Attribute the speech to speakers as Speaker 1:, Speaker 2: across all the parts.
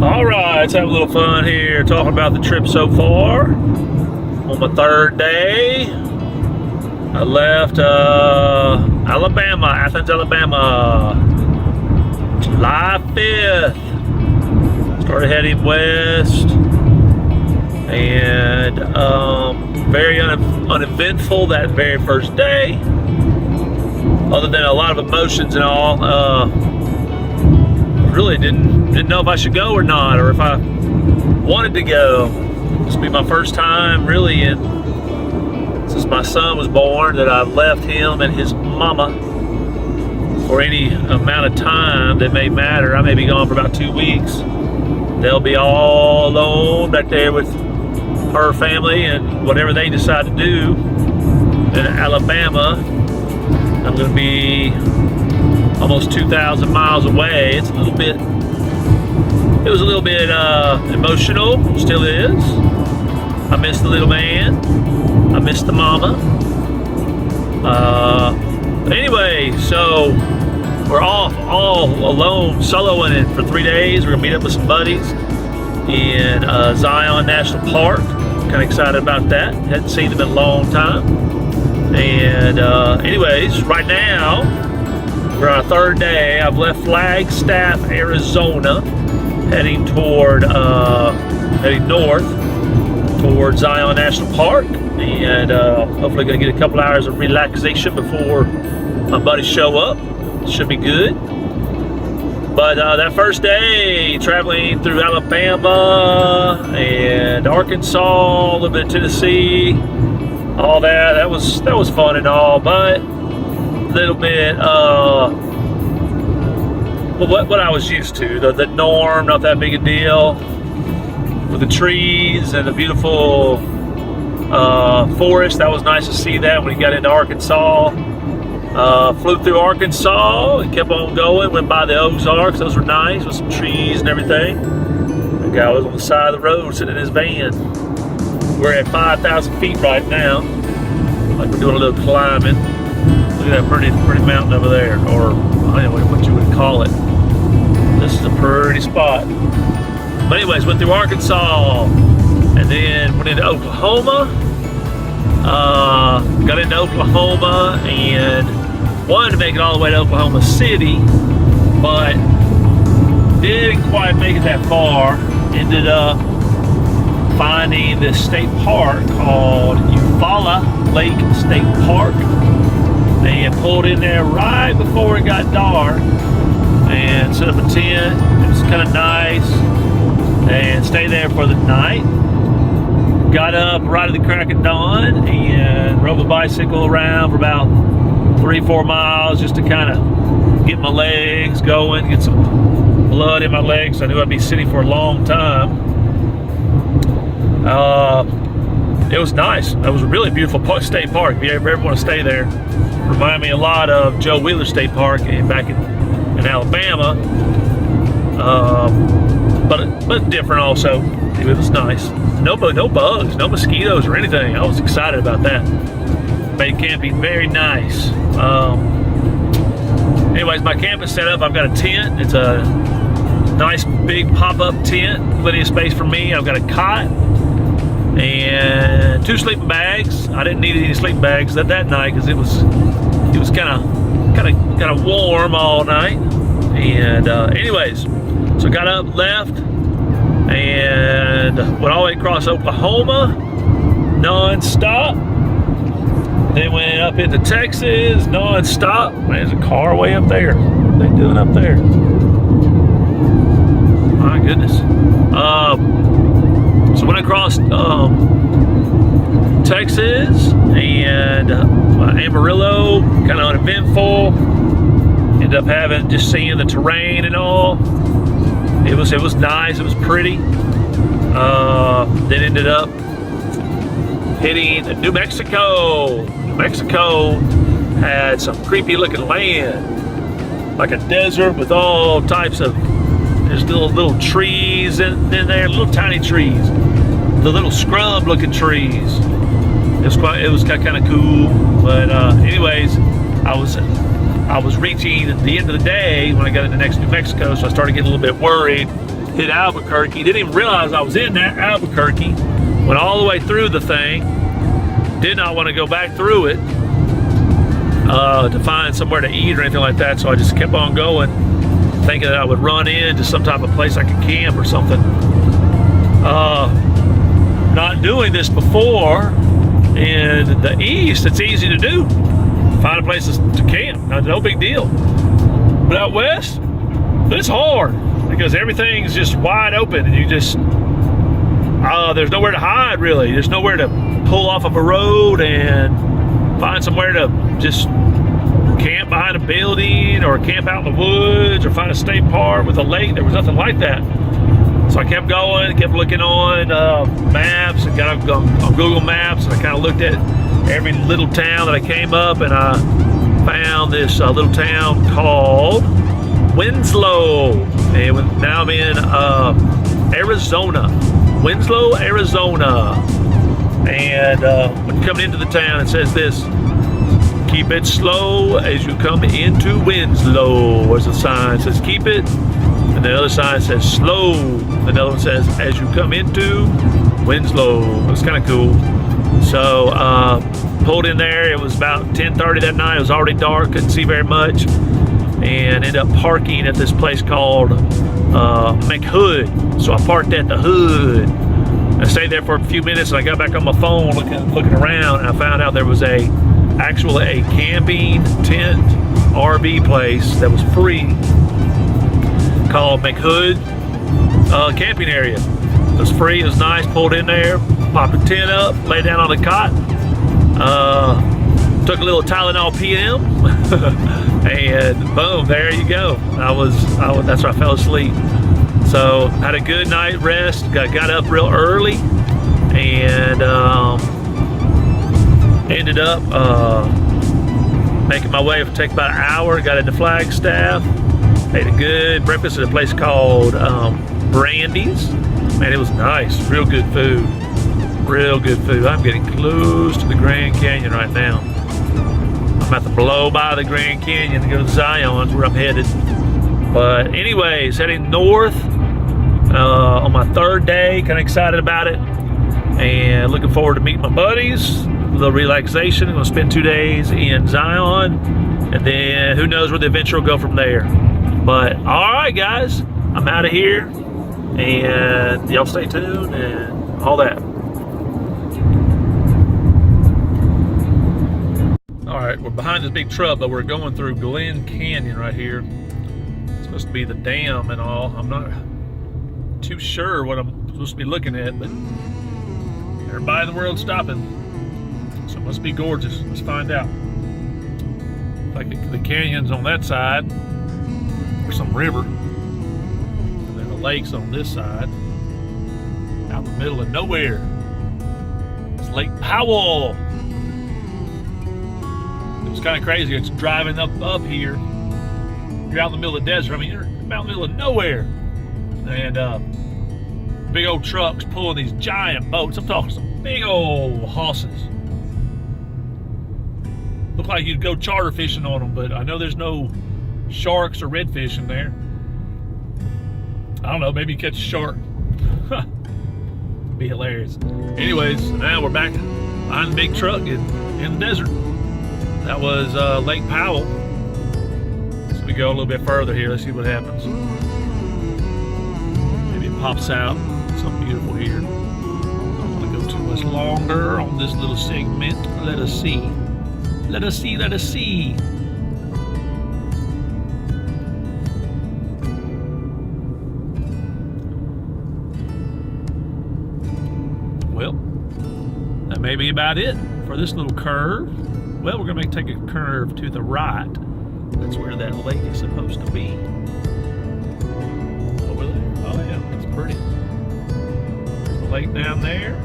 Speaker 1: All right, let's have a little fun here talking about the trip so far. On my third day, I left Alabama, Athens, Alabama, July 5th. Started heading west, and very uneventful that very first day. Other than a lot of emotions and all, really didn't know if I should go or not, or if I wanted to go. This will be my first time really since my son was born that I've left him and his mama for any amount of time that may matter. I may be gone for about 2 weeks. They'll be all alone back there with her family and whatever they decide to do in Alabama. I'm going to be almost 2,000 miles away. It was a little bit emotional, still is. I miss the little man. I miss the mama. But anyway, so we're off all alone, soloing it for 3 days. We're gonna meet up with some buddies in Zion National Park. Kind of excited about that. Hadn't seen them in a long time. And anyways, right now, we're on our third day. I've left Flagstaff, Arizona, heading north toward Zion National Park, and hopefully gonna get a couple hours of relaxation before my buddies show up. Should be good. But that first day, traveling through Alabama and Arkansas, a little bit of Tennessee, all that was fun and all, but a little bit what I was used to, the norm, not that big a deal, with the trees and the beautiful forest. That was nice to see that when we got into Arkansas. Flew through Arkansas and kept on going, went by the Ozarks. Those were nice with some trees and everything. The guy was on the side of the road sitting in his van. We're at 5,000 feet right now, like we're doing a little climbing. Look at that pretty mountain over there, or I don't know what you would call it. This is a pretty spot. But anyways, went through Arkansas and then went into Oklahoma. Got into Oklahoma and wanted to make it all the way to Oklahoma City, but didn't quite make it that far. Ended up finding this state park called Eufaula Lake State Park. And pulled in there right before it got dark and set up a tent. It was kind of nice, and stayed there for the night. Got up right at the crack of dawn and rode a bicycle around for about 3-4 miles just to kind of get my legs going, get some blood in my legs. I knew I'd be sitting for a long time. It was nice. It was a really beautiful state park. If you ever want to stay there, remind me a lot of Joe Wheeler State Park back in Alabama, but different also. It was nice. No bugs, no mosquitoes or anything. I was excited about that. Made camping very nice. Anyways, my camp is set up. I've got a tent. It's a nice big pop-up tent, plenty of space for me. I've got a cot and 2 sleeping bags. I didn't need any sleeping bags that night because it was kind of warm all night. And anyways, so got up, left, and went all the way across Oklahoma non-stop. Then went up into Texas non-stop. There's a car way up there. What are they doing up there? My goodness. So went across Texas and Amarillo, kind of uneventful. Ended up just seeing the terrain and all. It was nice. It was pretty. Then ended up hitting New Mexico. New Mexico had some creepy looking land, like a desert with all types of, there's little trees in there, little tiny trees, the little scrub looking trees. It was kind of cool. But anyways, I was I was reaching the end of the day when I got into New Mexico, so I started getting a little bit worried. Hit Albuquerque, didn't even realize I was in Albuquerque. Went all the way through the thing. Did not want to go back through it to find somewhere to eat or anything like that, so I just kept on going, thinking that I would run into some type of place I could camp or something. Not doing this before, in the east, it's easy to do. Find a place to camp, no big deal. But out west, it's hard because everything's just wide open and you just, there's nowhere to hide really. There's nowhere to pull off of a road and find somewhere to just camp behind a building or camp out in the woods or find a state park with a lake. There was nothing like that. So I kept going, kept looking on maps and got on Google Maps, and I kind of looked at every little town that I came up, and I found this little town called Winslow. And now I'm in Arizona, Winslow, Arizona. And when coming into the town, it says this: keep it slow as you come into Winslow. There's a sign that says keep it, and the other sign says slow. Another one says as you come into Winslow. It's kind of cool. So pulled in there. It was about 10:30 that night. It was already dark, couldn't see very much, and ended up parking at this place called McHood. So I parked at the Hood. I stayed there for a few minutes, and I got back on my phone looking around, and I found out there was actually a camping tent RV place that was free called McHood camping area. It was free, it was nice. Pulled in there, popped a tent up, lay down on the cot, took a little Tylenol PM, and boom, there you go. That's where I fell asleep. So had a good night rest, got up real early, and ended up making my way. It take about an hour, got into Flagstaff, ate a good breakfast at a place called Brandy's. Man, it was nice, real good food. Real good food. I'm getting close to the Grand Canyon right now. I'm about to blow by the Grand Canyon to go to Zion's, where I'm headed. But anyways, heading north on my third day, kind of excited about it, and looking forward to meeting my buddies. A little relaxation. I'm gonna spend 2 days in Zion, and then who knows where the adventure will go from there. But all right, guys, I'm out of here, and y'all stay tuned and all that. All right, we're behind this big truck, but we're going through Glen Canyon right here. It's supposed to be the dam and all. I'm not too sure what I'm supposed to be looking at, but everybody in the world's stopping, so it must be gorgeous. Let's find out. Like the canyon's on that side, or some river, and then the lake's on this side, out in the middle of nowhere. It's Lake Powell. It was kind of crazy. It's driving up here. You're out in the middle of the desert. I mean, you're out in the middle of nowhere, and big old trucks pulling these giant boats. I'm talking some big old hosses. Look like you'd go charter fishing on them, but I know there's no sharks or redfish in there. I don't know, maybe you catch a shark. Be hilarious. Anyways, now we're back behind the big truck in the desert. That was Lake Powell. So we go a little bit further here. Let's see what happens. Maybe it pops out. Something beautiful here. I don't want to go too much longer on this little segment. Let us see. Let us see. Let us see. Well, that may be about it for this little curve. Well, we're going to take a curve to the right. That's where that lake is supposed to be. Over there. Oh yeah, that's pretty. There's the lake down there.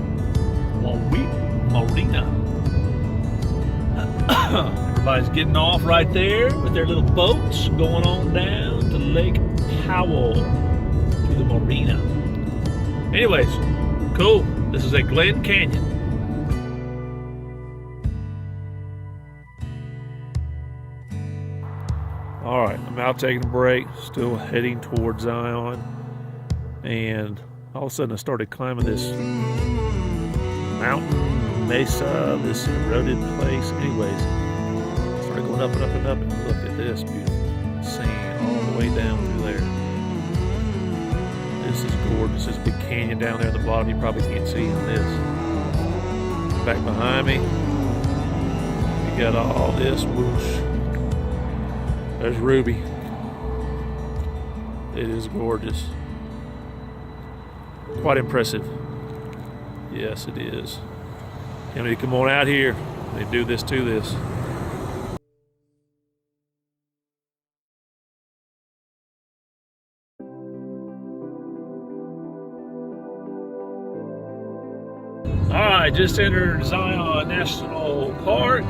Speaker 1: Marina. Everybody's getting off right there with their little boats, going on down to Lake Powell, to the marina. Anyways, cool. This is at Glen Canyon. All right, I'm out taking a break, still heading towards Zion, and all of a sudden I started climbing this mountain, mesa, this eroded place. Anyways, started going up and up and up, and look at this beautiful scene all the way down through there. This is gorgeous. There's a big canyon down there at the bottom. You probably can't see in this. Back behind me, you got all this whoosh. There's Ruby. It is gorgeous. Quite impressive. Yes, it is. Emily, come on out here. They do this to this. I just entered Zion National Park.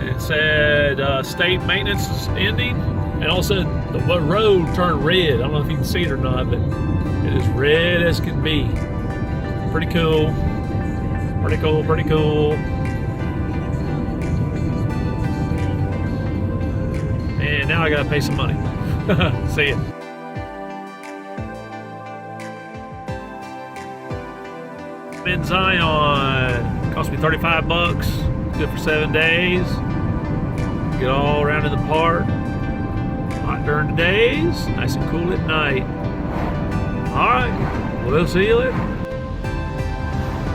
Speaker 1: It said state maintenance is ending, and all of a sudden the road turned red. I don't know if you can see it or not, but it is red as can be. Pretty cool. Pretty cool, pretty cool. And now I gotta pay some money. See ya. In Zion, cost me 35 bucks, good for 7 days. Get all around in the park. Hot during the days, nice and cool at night. All right, we'll see you later.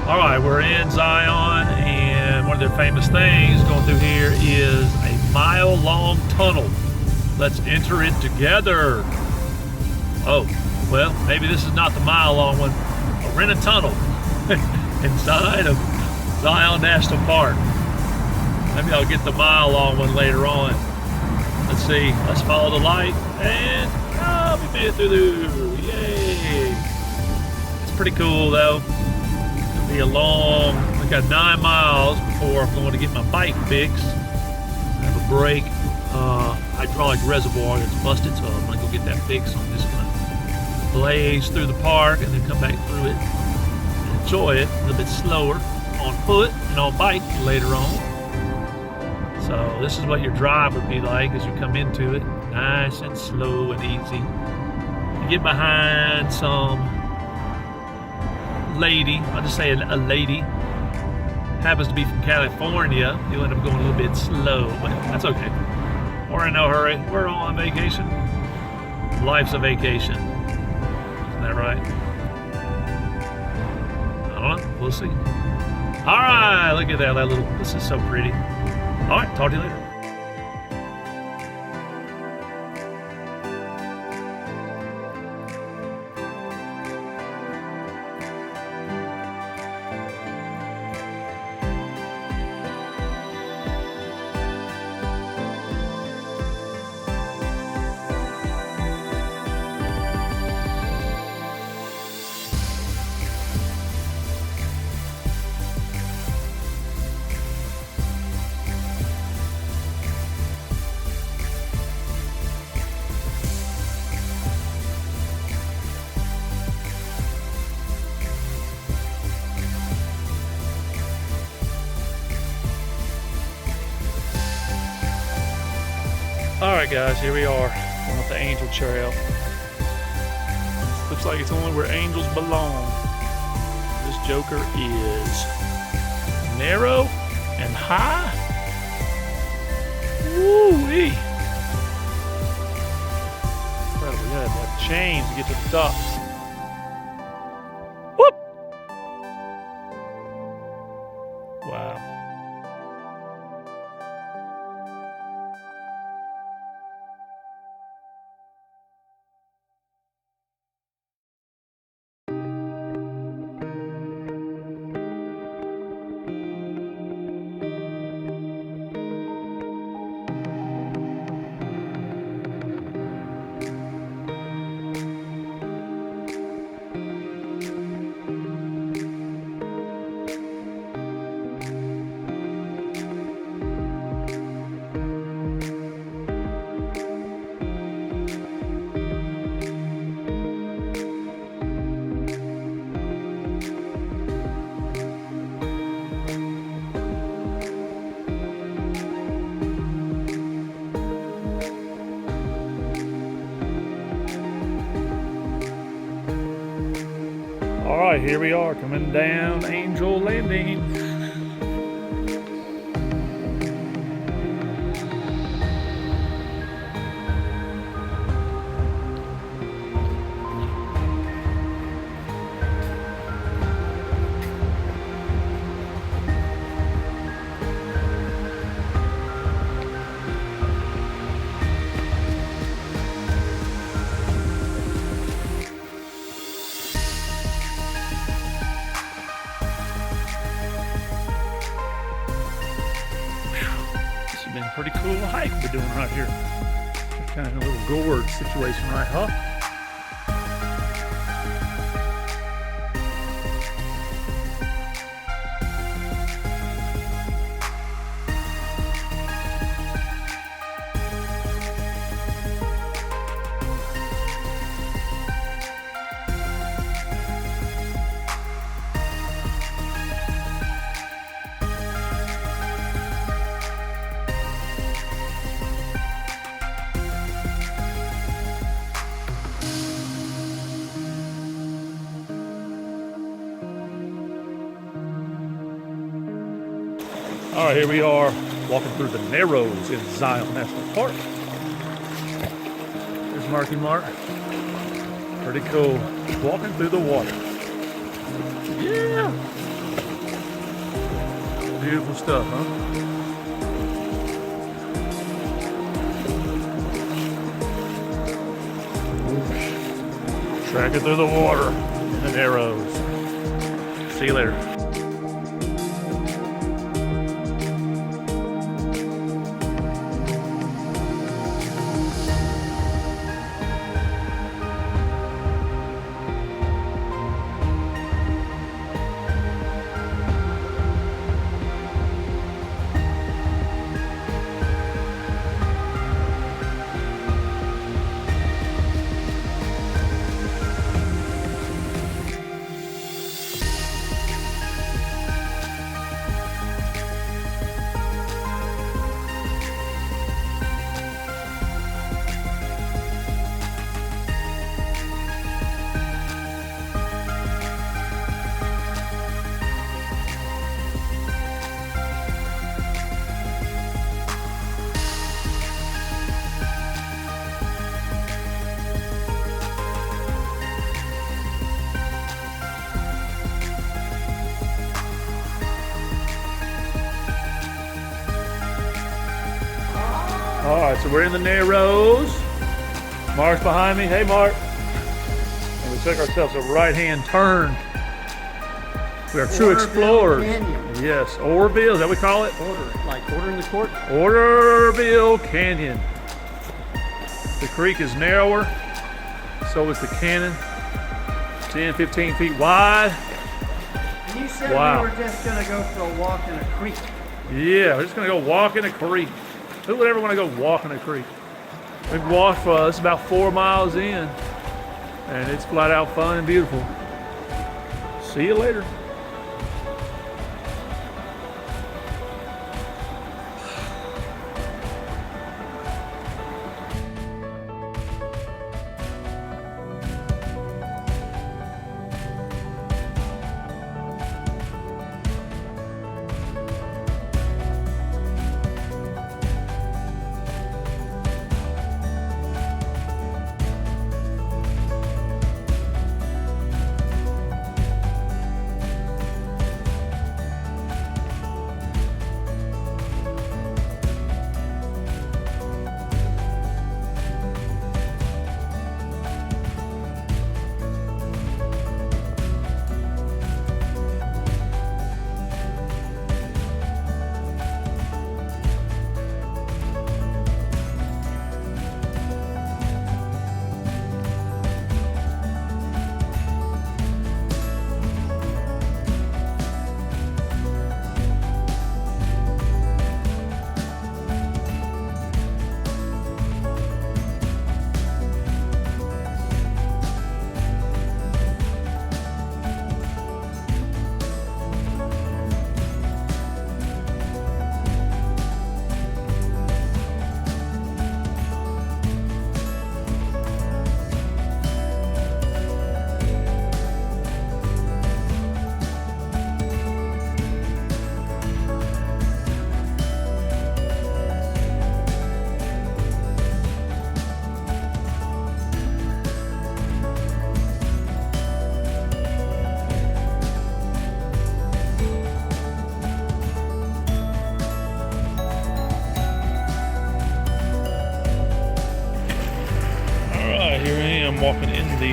Speaker 1: All right, we're in Zion, and one of their famous things going through here is a mile-long tunnel. Let's enter it together. Oh, well, maybe this is not the mile-long one. We're in a tunnel inside of Zion National Park. Maybe I'll get the mile-long one later on. Let's see. Let's follow the light, and we made it through the. Yay! It's pretty cool though. It'll be a long. I got 9 miles before I'm going to get my bike fixed. I have a brake hydraulic reservoir that's busted, so I'm gonna go get that fixed. I'm just gonna blaze through the park and then come back through it and enjoy it a little bit slower on foot and on bike later on. So this is what your drive would be like as you come into it, nice and slow and easy. You get behind some lady, I'll just say a lady, happens to be from California, you'll end up going a little bit slow, but that's okay. We're in no hurry, we're on vacation. Life's a vacation, isn't that right? I don't know, we'll see. All right, look at that little, this is so pretty. All right, talk to you later. Alright guys, here we are on the Angel Trail. Looks like it's only where angels belong. This joker is narrow and high. Woo-wee! Incredible, you gotta have chains to get to the top. Whoop! Wow. right, here we are coming down Angel Landing. Pretty cool hike we're doing right here. Kind of a little gorge situation, right, huh? All right, here we are walking through the Narrows in Zion National Park. There's Marky Mark. Pretty cool. Walking through the water. Yeah. Beautiful stuff, huh? Tracking through the water in the Narrows. See you later. All right, so we're in the Narrows. Mark's behind me. Hey, Mark. And we took ourselves a right-hand turn. We are true explorers.
Speaker 2: Canyon.
Speaker 1: Yes, Orville, is that what we call it?
Speaker 2: Like order in the court?
Speaker 1: Orville Canyon. The creek is narrower, so is the canyon. 10, 15 feet wide.
Speaker 2: And you said
Speaker 1: Wow.
Speaker 2: we were just going to go for a walk in a creek.
Speaker 1: Yeah, we're just gonna go walk in a creek. Who would ever want to go walk in a creek? We've walked for us about 4 miles in, and it's flat out fun and beautiful. See you later.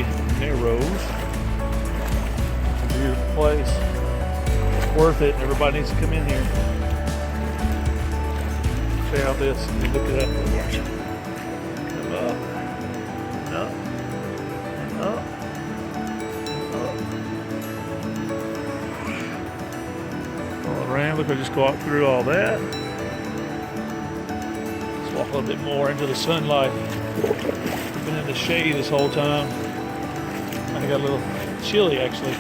Speaker 1: the Narrows. Beautiful place. It's worth it. Everybody needs to come in here. Check out this. Look at that. Watch it. Come up. Up. Up. Up. All around. Look, I just walked through all that. Let's walk a little bit more into the sunlight. Been in the shade this whole time. I got a little chilly actually.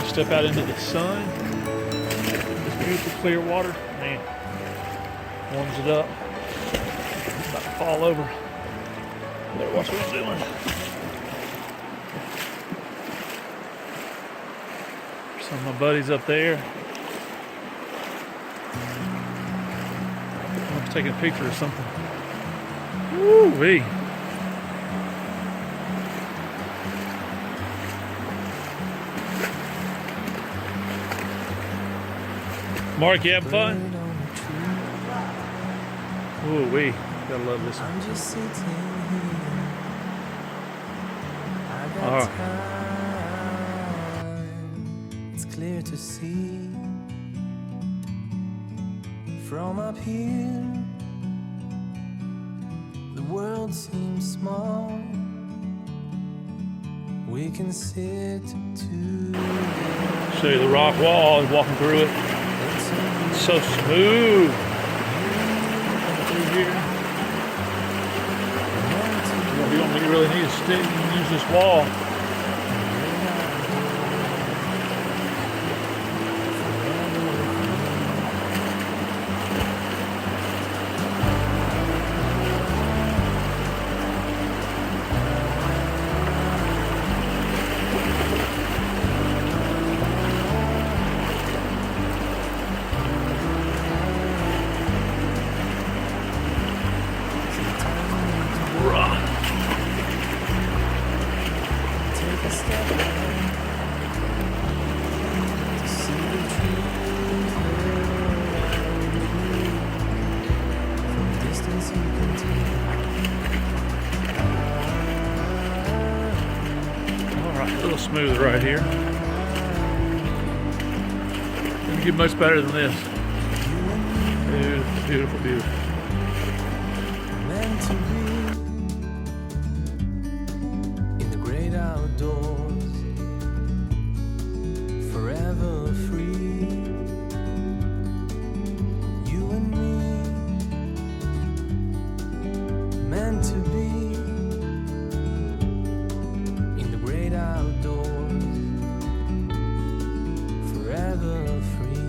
Speaker 1: Step out into the sun. This beautiful clear water, man, warms it up. I'm about to fall over. Better watch what I'm doing. Some of my buddies up there. I'm just taking a picture of something. Woo-wee. Mark, you having fun? Ooh, we gotta love this one.
Speaker 3: I'm just sitting here. I got
Speaker 1: Alright.
Speaker 3: time. It's clear to see from up here. The world seems small. We can sit together.
Speaker 1: Show you the rock wall, walking through it. It's so smooth. Through here. You don't really need a stick, you can use this wall.
Speaker 3: Take a step back to see the truth around you. From a distance you can tell.
Speaker 1: All right, a little smooth right here. Doesn't get much better than this. Beautiful, beautiful, beautiful.
Speaker 3: Meant to be in the great outdoors, forever free. You and me, meant to be in the great outdoors, forever free.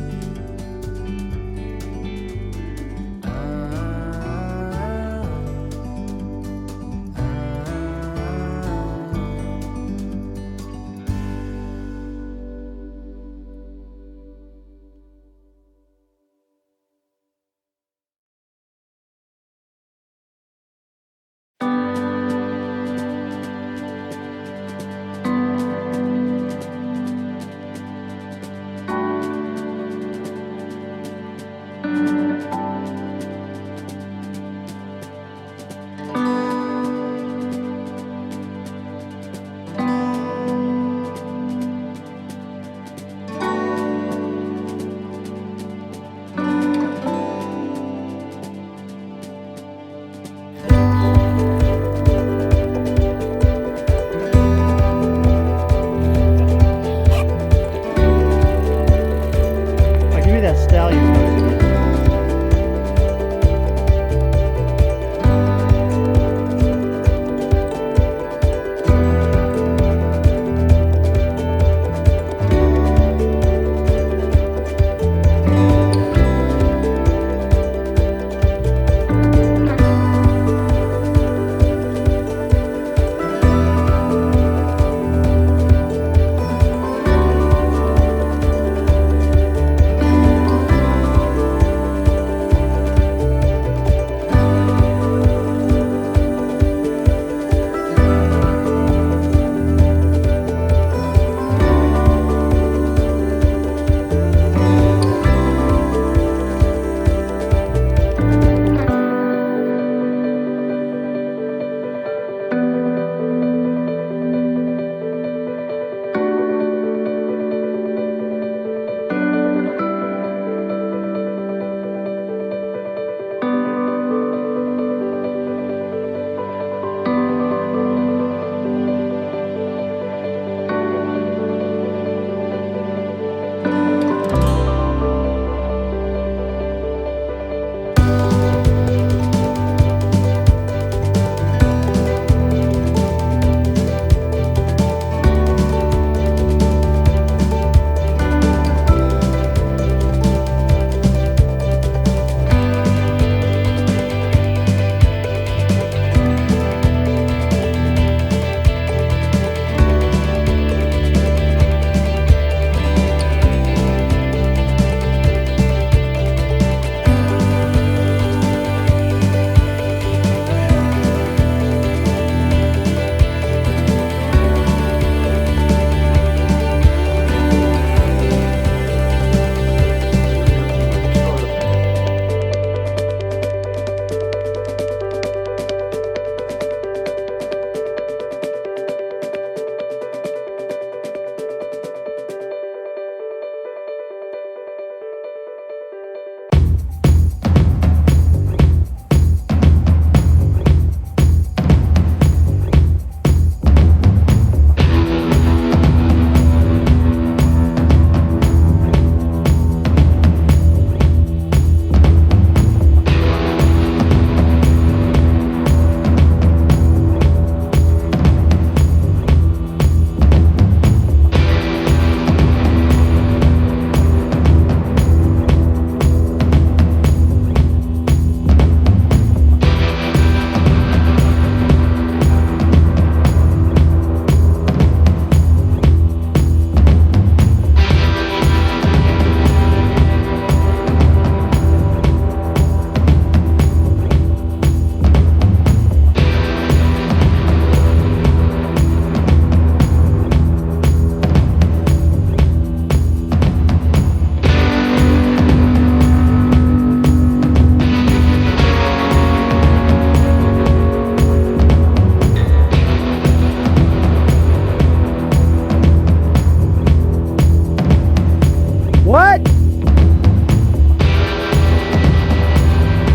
Speaker 2: What?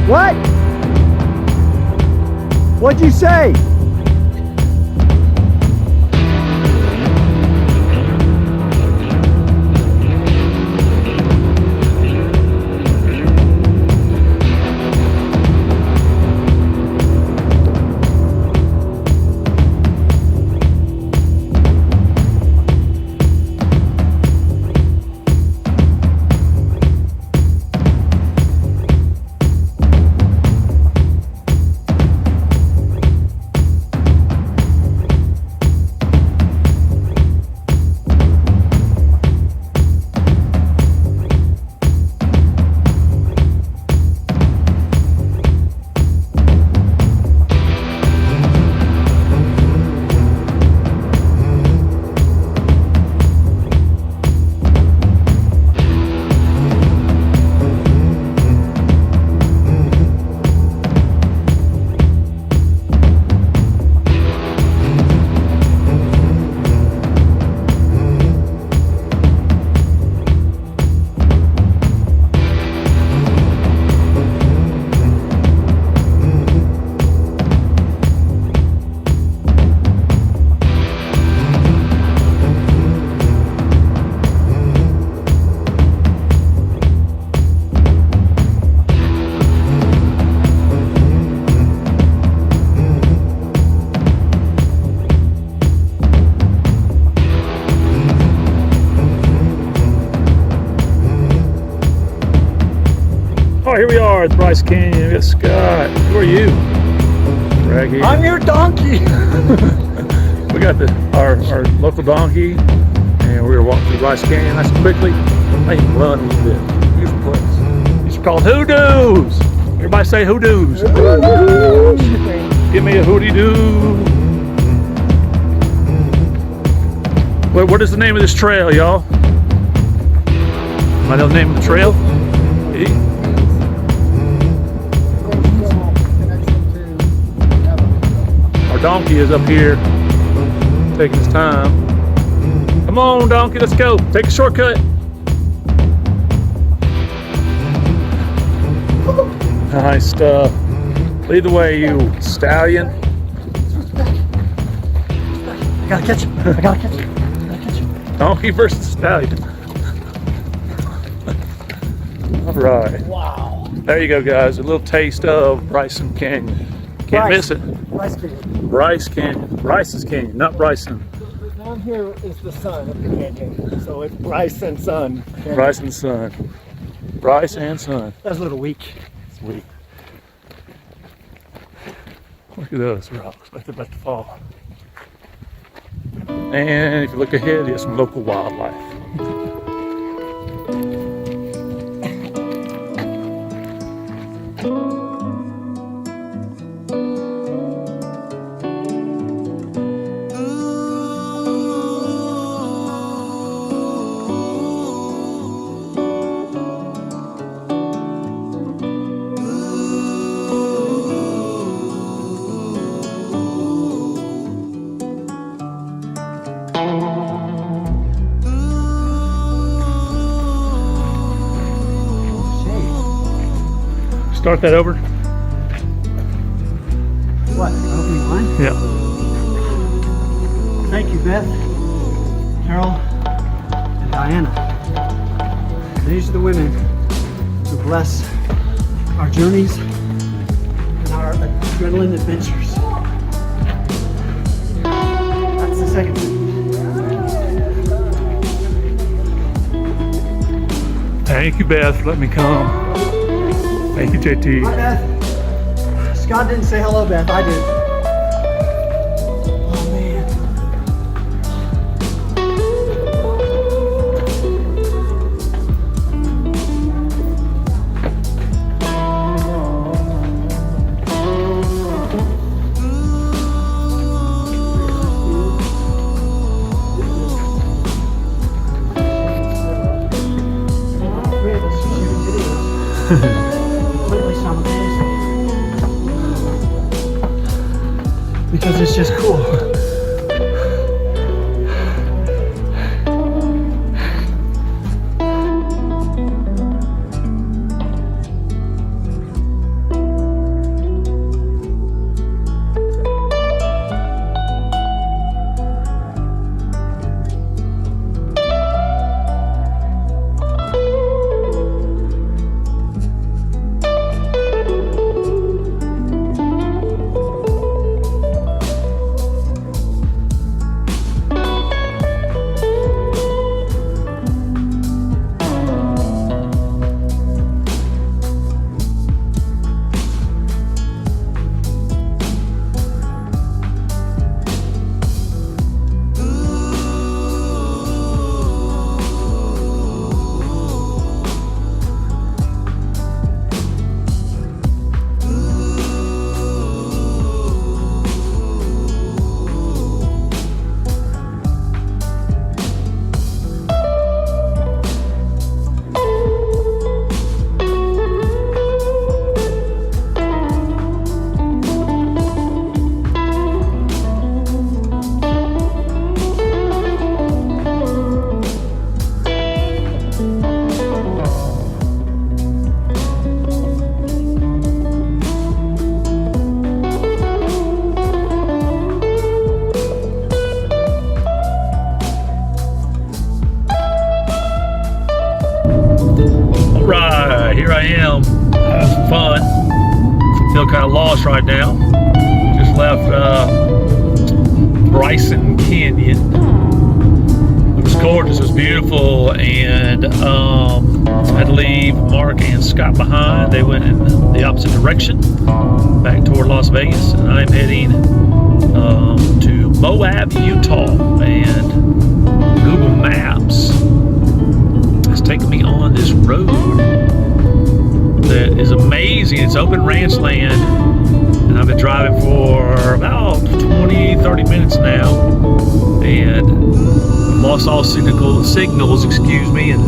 Speaker 2: What? What'd you say?
Speaker 1: Oh, here we are at Bryce Canyon. We got Scott. Who are you? Right here.
Speaker 2: I'm your donkey.
Speaker 1: We got our local donkey, and we're walking through Bryce Canyon nice and quickly. Let him run a little bit. Beautiful place. It's called Hoodoos. Everybody say Hoodoos. Give me a hootie doo. What is the name of this trail, y'all? I know the name of the trail. Our donkey is up here taking his time. Come on, donkey, let's go. Take a shortcut. Nice stuff. Lead the way, you stallion.
Speaker 2: I gotta catch him. I gotta catch him.
Speaker 1: Donkey versus stallion. All right.
Speaker 2: Wow.
Speaker 1: There you go, guys. A little taste of Bryson Canyon. Can't miss it.
Speaker 2: Bryce Canyon.
Speaker 1: Bryce Canyon. Bryce's Canyon, not Bryson.
Speaker 2: Down here is the sun of the canyon, so it's Bryce and Sun.
Speaker 1: Bryce and Sun. Bryce and Sun.
Speaker 2: That's a little weak.
Speaker 1: Sweet. Look at those rocks, like they're about to fall. And if you look ahead, there's some local wildlife. Start that over.
Speaker 2: What? Opening line?
Speaker 1: Yeah.
Speaker 2: Thank you, Beth, Carol, and Diana. These are the women who bless our journeys and our adrenaline adventures. That's the second one.
Speaker 1: Thank you, Beth, for letting me come. Thank you, JT.
Speaker 2: Hi, Beth. Scott didn't say hello, Beth. I did. Oh, man. Completely simultaneously. Because it's just cool.
Speaker 1: All right, here I am. Having some fun. Feel kind of lost right now. Just left Bryce Canyon. It was gorgeous. It was beautiful, and I had to leave Mark and Scott behind. They went in the opposite direction, back toward Las Vegas, and I'm heading to Moab, Utah, and Google Maps has taken me on this road that is amazing. It's open ranch land, and I've been driving for about 20-30 minutes now, and lost all signals, excuse me, and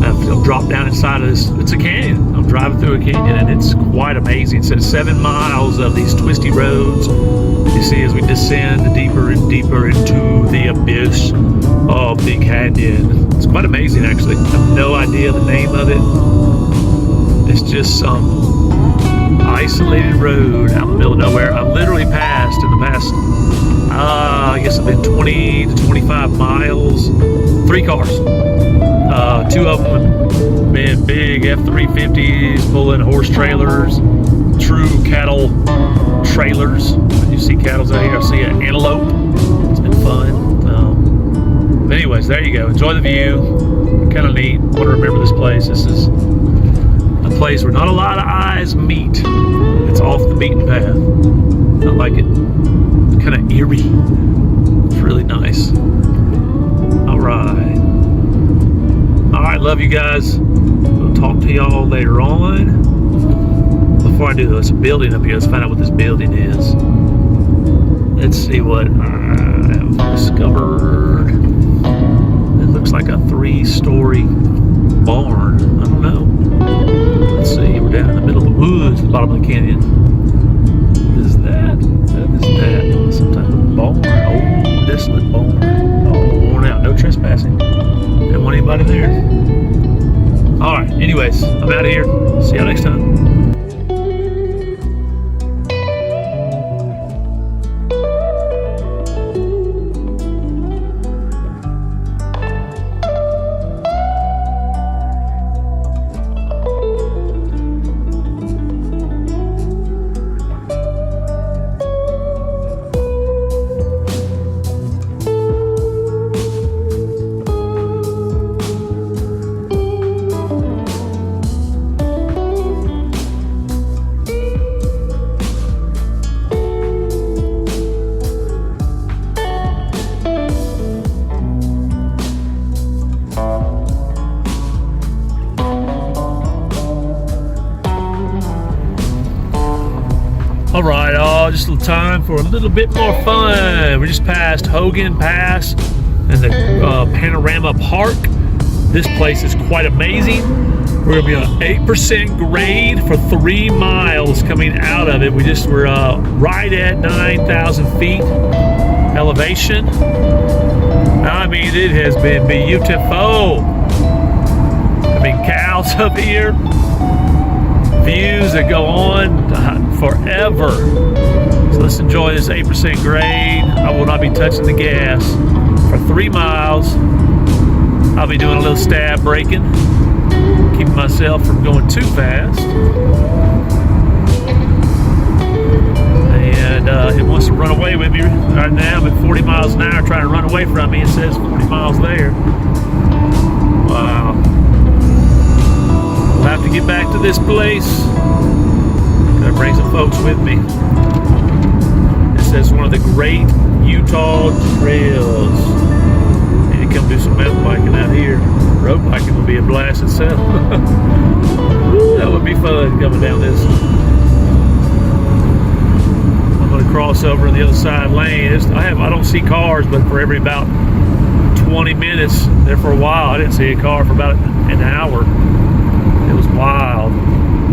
Speaker 1: I've dropped down inside of this. It's a canyon. I'm driving through a canyon, and it's quite amazing. It's 7 miles of these twisty roads. You see as we descend deeper and deeper into the abyss of the canyon. It's quite amazing, actually. I have no idea the name of it. It's just some isolated road out in the middle of nowhere. I've literally passed in the past, I guess it's been 20 to 25 miles, 3 cars. 2 of them been big F-350s, pulling horse trailers, true cattle trailers. You see cattle out here. I see an antelope. It's been fun. But anyways, there you go. Enjoy the view. Kind of neat. Want to remember this place. This is a place where not a lot of eyes meet. It's off the beaten path. I like it. Kind of eerie. It's really nice. All right. All right. Love you guys. We'll talk to y'all later on. Before I do, there's a building up here. Let's find out what this building is. Let's see what I have discovered. It looks like a 3-story barn. I don't know. Let's see. We're down in the middle of the woods, at the bottom of the canyon. What is that? What is that? Some type of barn. Old, desolate barn. All worn out. No trespassing. Didn't want anybody there. All right. Anyways, I'm out of here. See y'all next time. All right, just a little time for a little bit more fun. We just passed Hogan Pass and the Panorama Park. This place is quite amazing. We're gonna be on 8% grade for 3 miles coming out of it. We're right at 9,000 feet elevation. I mean, it has been beautiful. I mean, cows up here. Views that go on forever. So let's enjoy this 8% grade. I will not be touching the gas for 3 miles. I'll be doing a little stab braking, keeping myself from going too fast. And it wants to run away with me right now. I'm at 40 miles an hour trying to run away from me. It says 40 miles there. Wow. I'll have to get back to this place. Gotta bring some folks with me. This is one of the great Utah trails. Need to come do some mountain biking out here. Road biking would be a blast itself. That would be fun coming down this. I'm gonna cross over to the other side lane. I don't see cars, but for every about 20 minutes there for a while, I didn't see a car for about an hour. It was wild,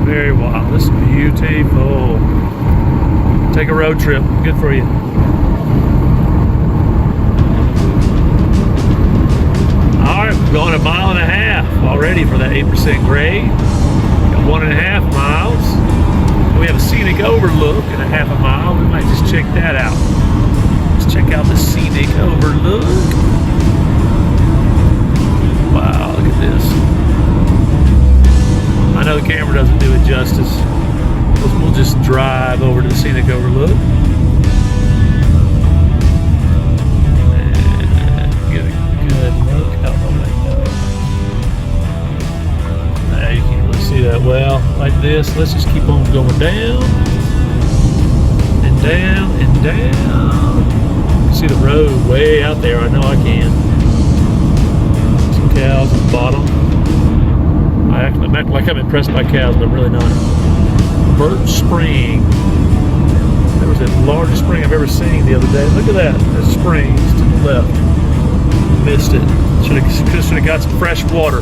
Speaker 1: very wild. This is beautiful. Take a road trip, good for you. All right, we're going 1.5 miles already for that 8% grade. Got 1.5 miles. We have a scenic overlook in 0.5 mile. We might just check that out. Let's check out the scenic overlook. Wow, look at this. know the camera doesn't do it justice. We'll just drive over to the scenic overlook. And get a good look out the window. Now you can't really see that well like this. Let's just keep on going down and down and down. See the road way out there. I know I can. Some cows at the bottom. I'm acting like I'm impressed by cows, but I'm really not. Birch Spring. That was the largest spring I've ever seen the other day. Look at that. There's springs to the left. Missed it. Should have got some fresh water.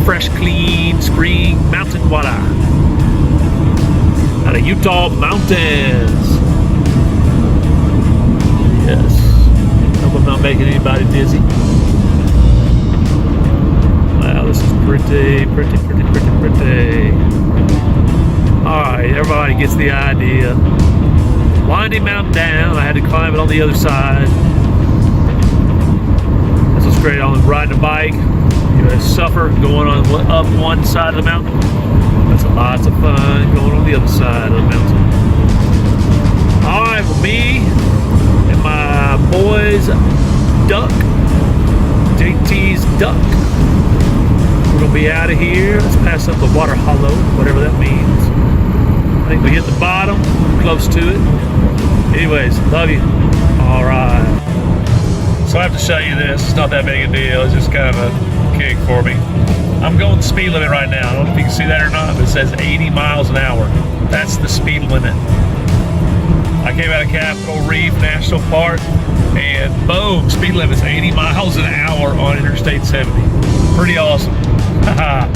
Speaker 1: Fresh, clean spring mountain water. Out of Utah mountains. Yes. Hope I'm not making anybody dizzy. Wow, this is pretty. Alright, everybody gets the idea. Winding mountain down, I had to climb it on the other side. This was great on riding a bike. You would suffer going on up one side of the mountain. That's lots of fun going on the other side of the mountain. Alright, well, me and my boys duck. JT's duck. We're gonna be out of here. Let's pass up the water hollow, whatever that means. I think we hit the bottom, close to it. Anyways, love you. All right. So I have to show you this. It's not that big a deal. It's just kind of a kick for me. I'm going the speed limit right now. I don't know if you can see that or not, but it says 80 miles an hour. That's the speed limit. I came out of Capitol Reef National Park, and boom, speed limit's 80 miles an hour on Interstate 70. Pretty awesome. Haha.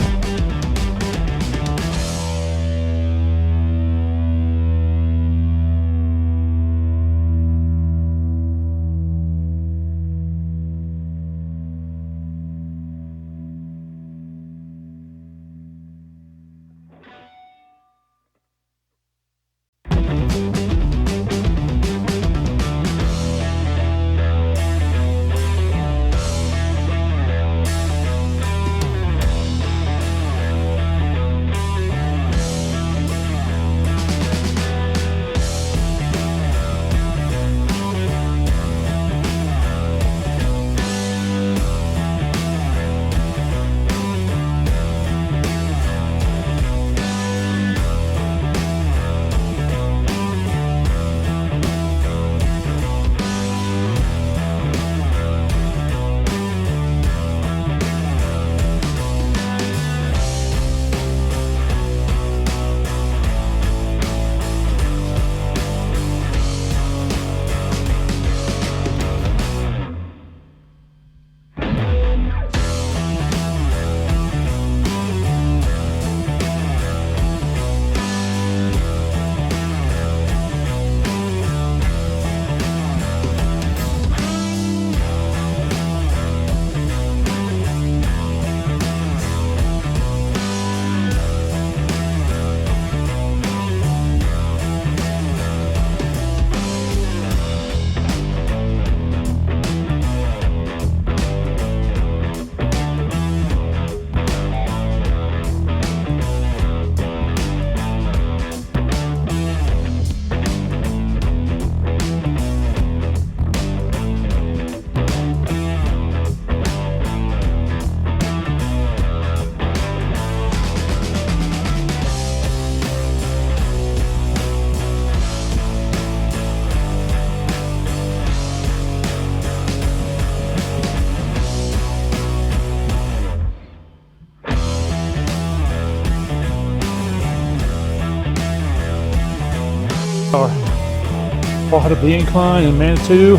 Speaker 1: Part of the Incline in Manitou,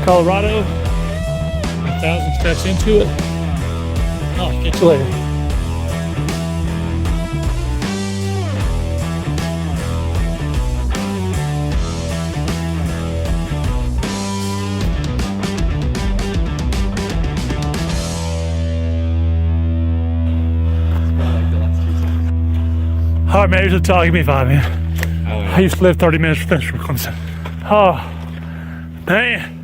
Speaker 1: Colorado. 1,000 steps into it. I'll catch you later. All right, man, here's the talk. Give me 5, man. I used to live 30 minutes from Central Clemson. Oh, man.